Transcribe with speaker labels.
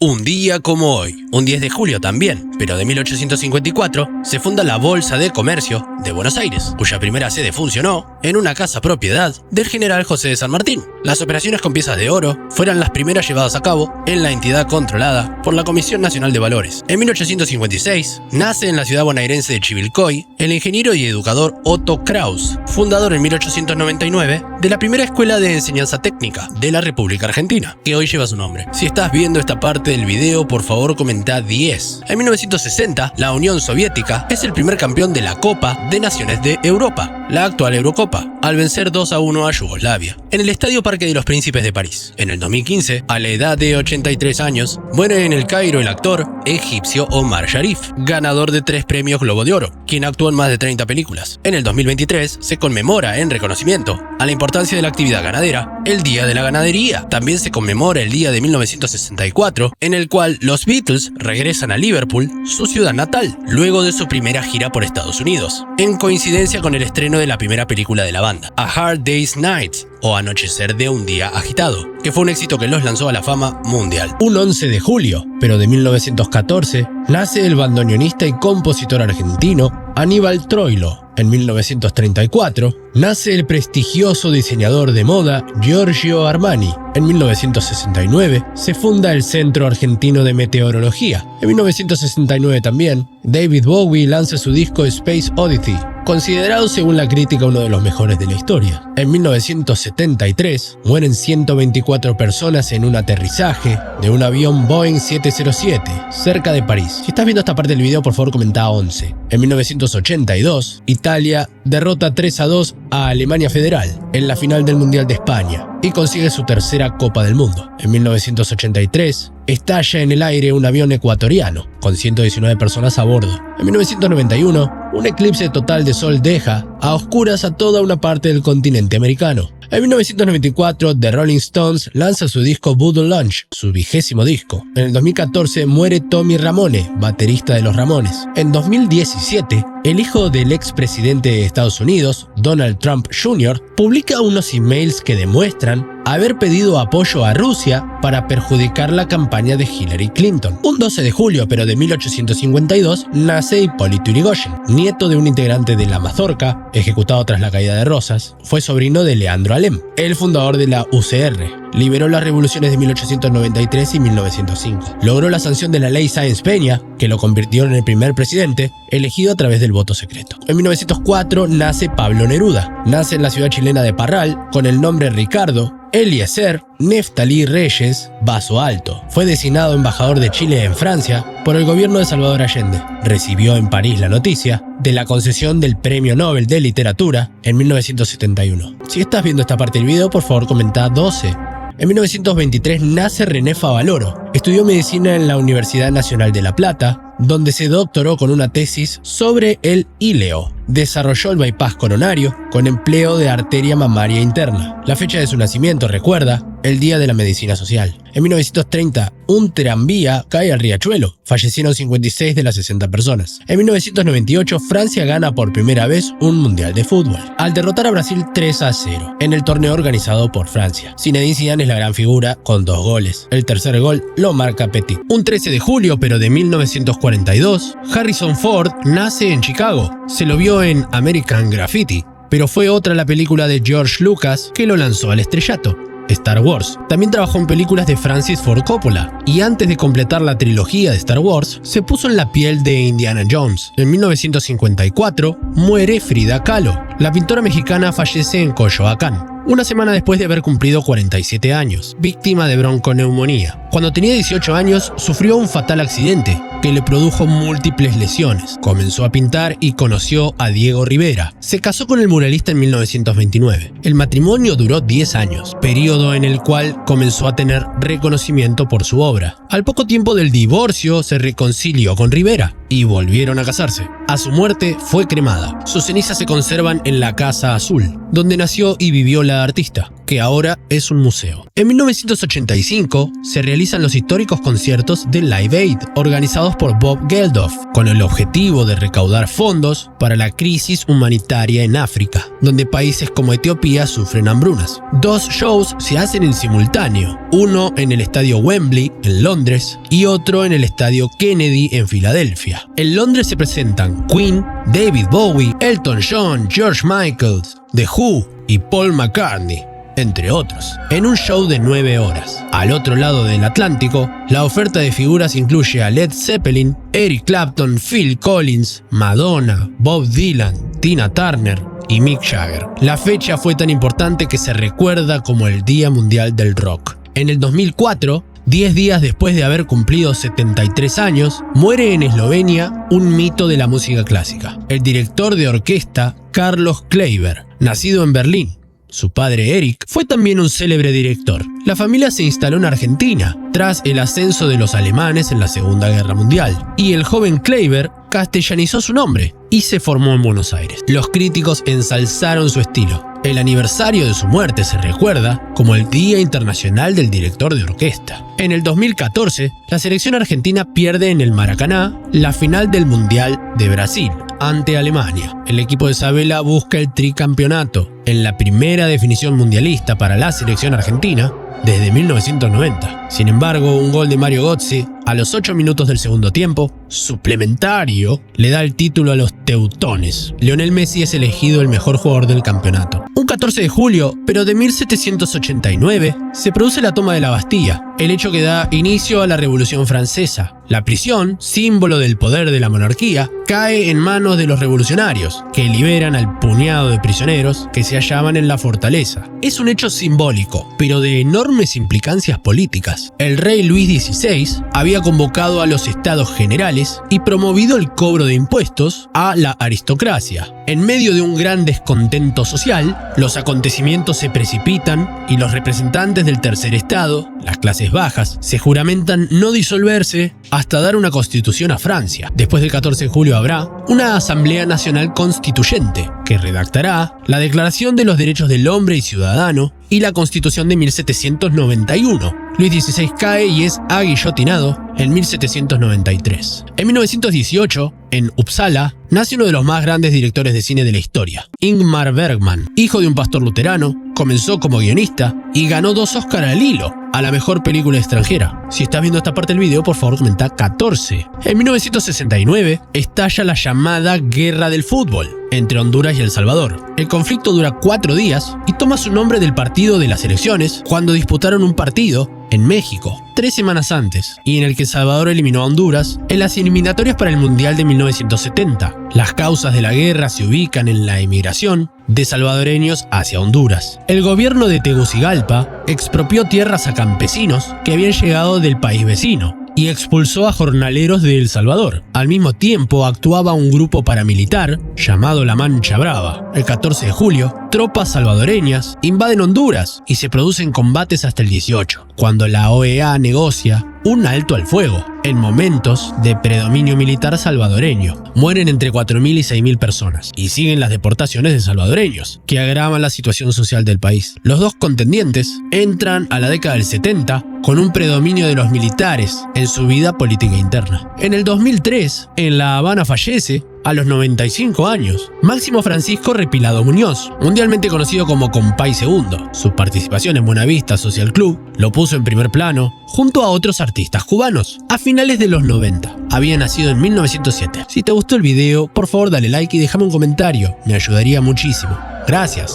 Speaker 1: Un día como hoy, un 10 de julio también, pero de 1854, se funda la Bolsa de Comercio de Buenos Aires, cuya primera sede funcionó en una casa propiedad del general José de San Martín. Las operaciones con piezas de oro fueron las primeras llevadas a cabo en la entidad controlada por la Comisión Nacional de Valores. En 1856, nace en la ciudad bonaerense de Chivilcoy el ingeniero y educador Otto Kraus, fundador en 1899 de la primera escuela de enseñanza técnica de la República Argentina, que hoy lleva su nombre. Si estás viendo esta parte del video, por favor comenta 10. En 1960, la Unión Soviética es el primer campeón de la Copa de Naciones de Europa, la actual Eurocopa, al vencer 2-1 a Yugoslavia, en el Estadio Parque de los Príncipes de París. En el 2015, a la edad de 83 años, muere en el Cairo el actor egipcio Omar Sharif, ganador de 3 premios Globo de Oro, quien actuó en más de 30 películas. En el 2023, se conmemora en reconocimiento a la importancia de la actividad ganadera, el Día de la Ganadería. También se conmemora el día de 1964, en el cual los Beatles regresan a Liverpool, su ciudad natal, luego de su primera gira por Estados Unidos, en coincidencia con el estreno de la primera película de la banda, A Hard Day's Night, o Anochecer de un Día Agitado, que fue un éxito que los lanzó a la fama mundial. Un 11 de julio, pero de 1914, nace el bandoneonista y compositor argentino Aníbal Troilo. En 1934, nace el prestigioso diseñador de moda Giorgio Armani. En 1969, se funda el Centro Argentino de Meteorología. En 1969 también, David Bowie lanza su disco Space Oddity, considerado según la crítica uno de los mejores de la historia. En 1973, mueren 124 personas en un aterrizaje de un avión Boeing 707, cerca de París. Si estás viendo esta parte del video, por favor comenta 11. En 1982, Italia derrota 3-2 a Alemania Federal en la final del Mundial de España y consigue su tercera Copa del Mundo. En 1983, estalla en el aire un avión ecuatoriano, con 119 personas a bordo. En 1991, un eclipse total de sol deja a oscuras a toda una parte del continente americano. En 1994, The Rolling Stones lanza su disco Voodoo Lounge, su 20º disco. En el 2014 muere Tommy Ramone, baterista de los Ramones. En 2017, el hijo del expresidente de Estados Unidos, Donald Trump Jr., publica unos emails que demuestran haber pedido apoyo a Rusia para perjudicar la campaña de Hillary Clinton. Un 12 de julio, pero de 1852, nace Hipólito Yrigoyen, nieto de un integrante de la Mazorca, ejecutado tras la caída de Rosas. Fue sobrino de Leandro Alem, el fundador de la UCR. Lideró las revoluciones de 1893 y 1905. Logró la sanción de la ley Sáenz-Peña, que lo convirtió en el primer presidente elegido a través del voto secreto. En 1904 nace Pablo Neruda. Nace en la ciudad chilena de Parral con el nombre Ricardo Eliezer Neftalí Reyes Vaso Alto. Fue designado embajador de Chile en Francia por el gobierno de Salvador Allende. Recibió en París la noticia de la concesión del Premio Nobel de Literatura en 1971. Si estás viendo esta parte del video, por favor comenta 12. En 1923 nace René Favaloro. Estudió medicina en la Universidad Nacional de La Plata, donde se doctoró con una tesis sobre el íleo. Desarrolló el bypass coronario con empleo de arteria mamaria interna. La fecha de su nacimiento recuerda el Día de la Medicina Social. En 1930, un tranvía cae al riachuelo. Fallecieron 56 de las 60 personas. En 1998, Francia gana por primera vez un mundial de fútbol, al derrotar a Brasil 3-0 en el torneo organizado por Francia. Zinedine Zidane es la gran figura con 2 goles. El tercer gol lo marca Petit. Un 13 de julio, pero de 1942, Harrison Ford nace en Chicago. Se lo vio en American Graffiti, pero fue otra la película de George Lucas que lo lanzó al estrellato, Star Wars. También trabajó en películas de Francis Ford Coppola, y antes de completar la trilogía de Star Wars, se puso en la piel de Indiana Jones. En 1954, muere Frida Kahlo. La pintora mexicana fallece en Coyoacán, una semana después de haber cumplido 47 años, víctima de bronconeumonía. Cuando tenía 18 años, sufrió un fatal accidente que le produjo múltiples lesiones. Comenzó a pintar y conoció a Diego Rivera. Se casó con el muralista en 1929. El matrimonio duró 10 años, periodo en el cual comenzó a tener reconocimiento por su obra. Al poco tiempo del divorcio, se reconcilió con Rivera y volvieron a casarse. A su muerte, fue cremada. Sus cenizas se conservan en la Casa Azul, donde nació y vivió escuela de artista, que ahora es un museo. En 1985 se realizan los históricos conciertos de Live Aid, organizados por Bob Geldof, con el objetivo de recaudar fondos para la crisis humanitaria en África, donde países como Etiopía sufren hambrunas. 2 shows se hacen en simultáneo, uno en el estadio Wembley, en Londres, y otro en el estadio Kennedy, en Filadelfia. En Londres se presentan Queen, David Bowie, Elton John, George Michael, The Who y Paul McCartney, entre otros, en un show de 9 horas. Al otro lado del Atlántico, la oferta de figuras incluye a Led Zeppelin, Eric Clapton, Phil Collins, Madonna, Bob Dylan, Tina Turner y Mick Jagger. La fecha fue tan importante que se recuerda como el Día Mundial del Rock. En el 2004, 10 días después de haber cumplido 73 años, muere en Eslovenia un mito de la música clásica, el director de orquesta Carlos Kleiber, nacido en Berlín. Su padre Eric fue también un célebre director. La familia se instaló en Argentina tras el ascenso de los alemanes en la Segunda Guerra Mundial, y el joven Kleiber castellanizó su nombre y se formó en Buenos Aires. Los críticos ensalzaron su estilo. El aniversario de su muerte se recuerda como el Día Internacional del Director de Orquesta. En el 2014, la selección argentina pierde en el Maracaná la final del Mundial de Brasil ante Alemania. El equipo de Sabella busca el tricampeonato, en la primera definición mundialista para la selección argentina desde 1990. Sin embargo, un gol de Mario Götze a los 8 minutos del segundo tiempo, suplementario, le da el título a los teutones. Lionel Messi es elegido el mejor jugador del campeonato. Un 14 de julio, pero de 1789, se produce la toma de la Bastilla, el hecho que da inicio a la Revolución Francesa. La prisión, símbolo del poder de la monarquía, cae en manos de los revolucionarios, que liberan al puñado de prisioneros que se hallaban en la fortaleza. Es un hecho simbólico, pero de enormes implicancias políticas. El rey Luis XVI había convocado a los estados generales y promovido el cobro de impuestos a la aristocracia. En medio de un gran descontento social, los acontecimientos se precipitan y los representantes del tercer estado, las clases bajas, se juramentan no disolverse hasta dar una constitución a Francia. Después del 14 de julio habrá una Asamblea Nacional Constituyente que redactará la Declaración de los Derechos del Hombre y Ciudadano y la Constitución de 1791. Luis XVI cae y es aguillotinado en 1793. En 1918, en Uppsala, nace uno de los más grandes directores de cine de la historia, Ingmar Bergman. Hijo de un pastor luterano, comenzó como guionista y ganó 2 Oscar al hilo a la mejor película extranjera. Si estás viendo esta parte del video, por favor comenta 14. En 1969, estalla la llamada Guerra del Fútbol entre Honduras y El Salvador. El conflicto dura 4 días y toma su nombre del partido de las elecciones cuando disputaron un partido en México 3 semanas antes, y en el que El Salvador eliminó a Honduras en las eliminatorias para el Mundial de 1970. Las causas de la guerra se ubican en la emigración de salvadoreños hacia Honduras. El gobierno de Tegucigalpa expropió tierras a campesinos que habían llegado del país vecino y expulsó a jornaleros de El Salvador. Al mismo tiempo actuaba un grupo paramilitar llamado La Mancha Brava. El 14 de julio, tropas salvadoreñas invaden Honduras y se producen combates hasta el 18, cuando la OEA negocia un alto al fuego. En momentos de predominio militar salvadoreño, mueren entre 4.000 y 6.000 personas, y siguen las deportaciones de salvadoreños, que agravan la situación social del país. Los dos contendientes entran a la década del 70 con un predominio de los militares en su vida política interna. En el 2003, en La Habana fallece, a los 95 años, Máximo Francisco Repilado Muñoz, mundialmente conocido como Compay Segundo. Su participación en Buenavista Social Club lo puso en primer plano junto a otros artistas cubanos a finales de los 90. Había nacido en 1907. Si te gustó el video, por favor dale like y déjame un comentario, me ayudaría muchísimo. Gracias.